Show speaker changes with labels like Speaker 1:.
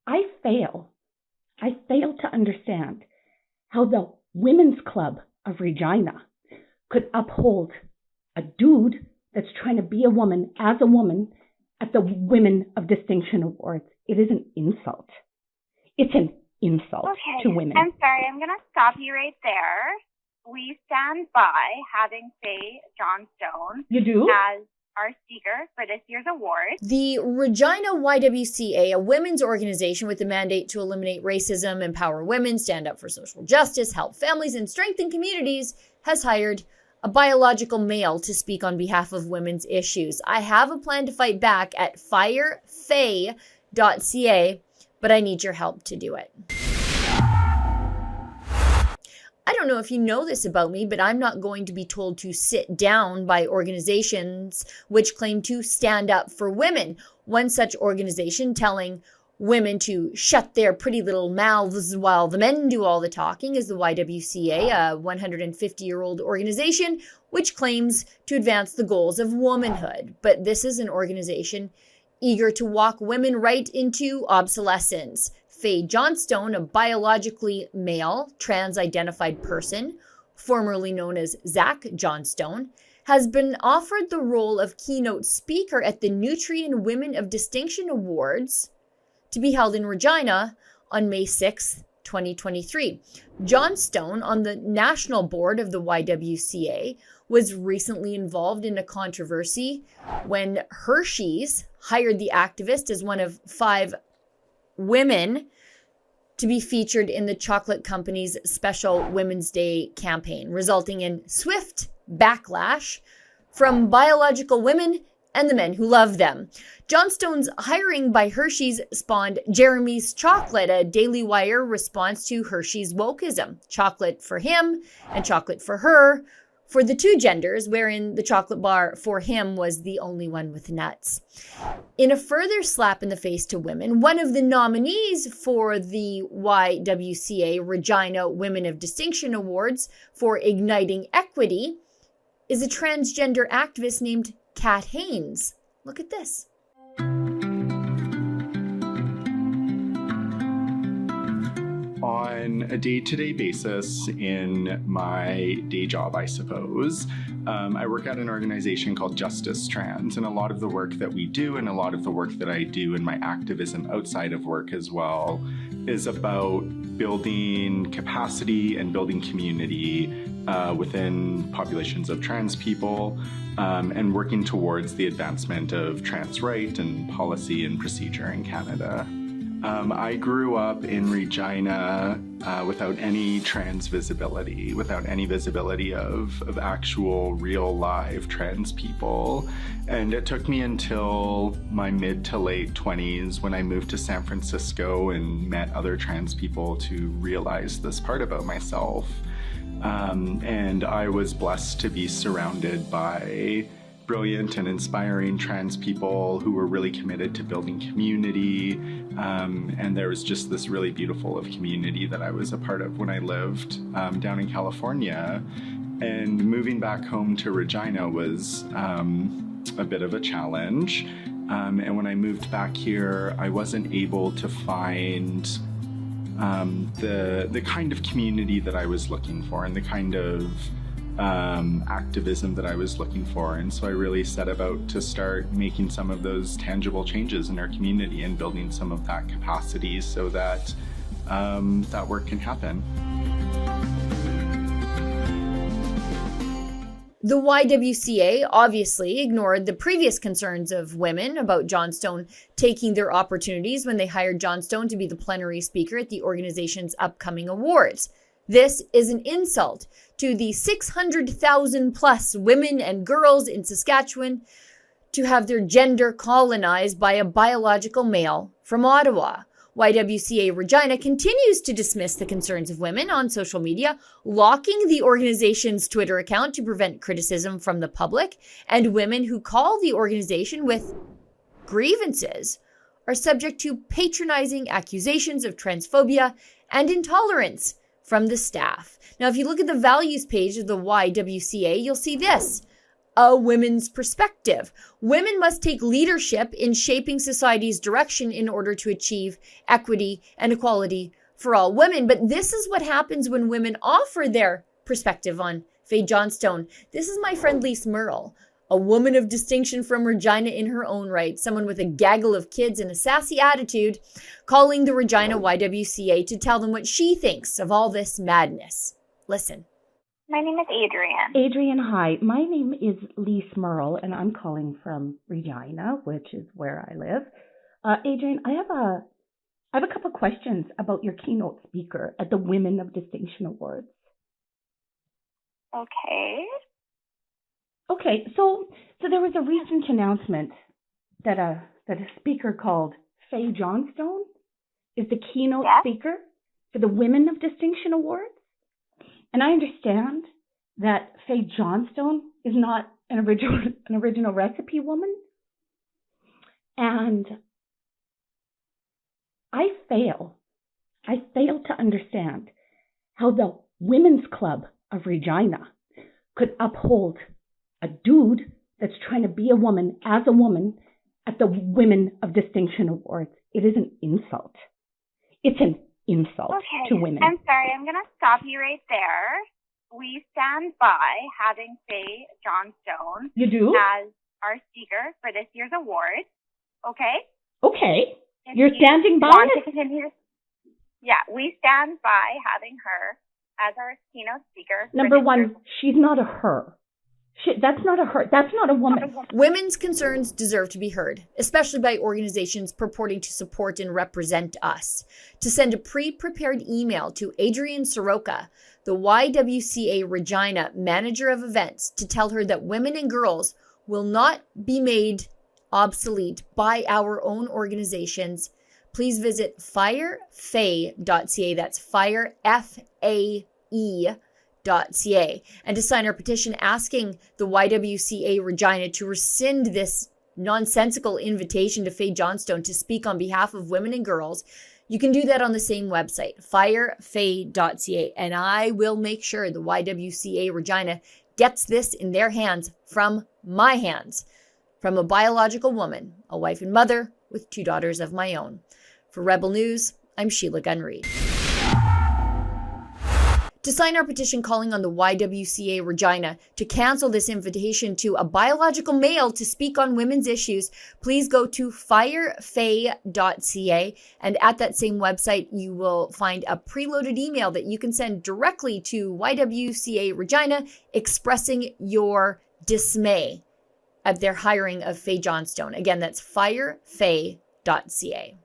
Speaker 1: I fail to understand how the Women's Club of Regina could uphold a dude that's trying to be a woman as a woman at the Women of Distinction Awards. It is an insult. It's an insult to women.
Speaker 2: I'm sorry, I'm going to stop you right there. We stand by having Fae Johnstone as our speaker for this year's award.
Speaker 3: The Regina YWCA, a women's organization with the mandate to eliminate racism, empower women, stand up for social justice, help families, and strengthen communities, has hired a biological male to speak on behalf of women's issues. I have a plan to fight back at firefae.ca, but I need your help to do it. I don't know if you know this about me, but I'm not going to be told to sit down by organizations which claim to stand up for women. One such organization telling women to shut their pretty little mouths while the men do all the talking is the YWCA, a 150-year-old organization which claims to advance the goals of womanhood. But this is an organization eager to walk women right into obsolescence. Fae Johnstone, a biologically male, trans-identified person, formerly known as Zac Johnstone, has been offered the role of keynote speaker at the Nutrien Women of Distinction Awards to be held in Regina on May 6, 2023. Johnstone, on the national board of the YWCA, was recently involved in a controversy when Hershey's hired the activist as one of 5 women to be featured in the chocolate company's special Women's Day campaign, resulting in swift backlash from biological women and the men who love them. Johnstone's hiring by Hershey's spawned Jeremy's Chocolate, a Daily Wire response to Hershey's wokeism. Chocolate for him and chocolate for her, for the two genders, wherein the chocolate bar for him was the only one with nuts. In a further slap in the face to women, one of the nominees for the YWCA Regina Women of Distinction Awards for Igniting Equity is a transgender activist named Kat Haynes. Look at this.
Speaker 4: On a day-to-day basis in my day job, I suppose, I work at an organization called Justice Trans, and a lot of the work that we do and a lot of the work that I do in my activism outside of work as well is about building capacity and building community within populations of trans people and working towards the advancement of trans right and policy and procedure in Canada. I grew up in Regina without any trans visibility, without any visibility of actual real live trans people. And it took me until my mid to late 20s when I moved to San Francisco and met other trans people to realize this part about myself. And I was blessed to be surrounded by brilliant and inspiring trans people who were really committed to building community. And there was just this really beautiful of community that I was a part of when I lived down in California. And moving back home to Regina was a bit of a challenge. And when I moved back here, I wasn't able to find the kind of community that I was looking for and the kind of activism that I was looking for. And so I really set about to start making some of those tangible changes in our community and building some of that capacity so that that work can happen.
Speaker 3: The YWCA obviously ignored the previous concerns of women about Johnstone taking their opportunities when they hired Johnstone to be the plenary speaker at the organization's upcoming awards. This is an insult to the 600,000 plus women and girls in Saskatchewan to have their gender colonized by a biological male from Ottawa. YWCA Regina continues to dismiss the concerns of women on social media, locking the organization's Twitter account to prevent criticism from the public, and women who call the organization with grievances are subject to patronizing accusations of transphobia and intolerance from the staff. Now, if you look at the values page of the YWCA, you'll see this: a women's perspective. Women must take leadership in shaping society's direction in order to achieve equity and equality for all women. But this is what happens when women offer their perspective on Fae Johnstone. This is my friend Lise Merle, a woman of distinction from Regina in her own right, someone with a gaggle of kids and a sassy attitude, calling the Regina YWCA to tell them what she thinks of all this madness. Listen.
Speaker 2: My name is Adrian.
Speaker 1: Adrian, hi. My name is Lise Merle, and I'm calling from Regina, which is where I live. Adrian, I have a couple questions about your keynote speaker at the Women of Distinction Awards. Okay, so there was a recent announcement that a speaker called Fae Johnstone is the keynote speaker for the Women of Distinction Awards. And I understand that Fae Johnstone is not an original recipe woman. And I fail to understand how the Women's Club of Regina could uphold a dude that's trying to be a woman as a woman at the Women of Distinction Awards. It is an insult. It's an insult to women.
Speaker 2: I'm sorry, I'm going to stop you right there. We stand by having Fae Johnstone as our speaker for this year's award. Okay. You're standing by it? Yeah, we stand by having her as our keynote speaker.
Speaker 1: Number one, she's not a her. That's not a her. That's not a woman.
Speaker 3: Women's concerns deserve to be heard, especially by organizations purporting to support and represent us. To send a pre-prepared email to Adrian Soroka, the YWCA Regina manager of events, to tell her that women and girls will not be made obsolete by our own organizations, please visit firefae.ca. That's fire, F-A-E.ca. And to sign our petition asking the YWCA Regina to rescind this nonsensical invitation to Fae Johnstone to speak on behalf of women and girls, you can do that on the same website, firefae.ca. And I will make sure the YWCA Regina gets this in their hands from my hands, from a biological woman, a wife and mother with 2 daughters of my own. For Rebel News, I'm Sheila Gunn Reid. To sign our petition calling on the YWCA Regina to cancel this invitation to a biological male to speak on women's issues, please go to firefae.ca. And at that same website, you will find a preloaded email that you can send directly to YWCA Regina expressing your dismay at their hiring of Fae Johnstone. Again, that's firefae.ca.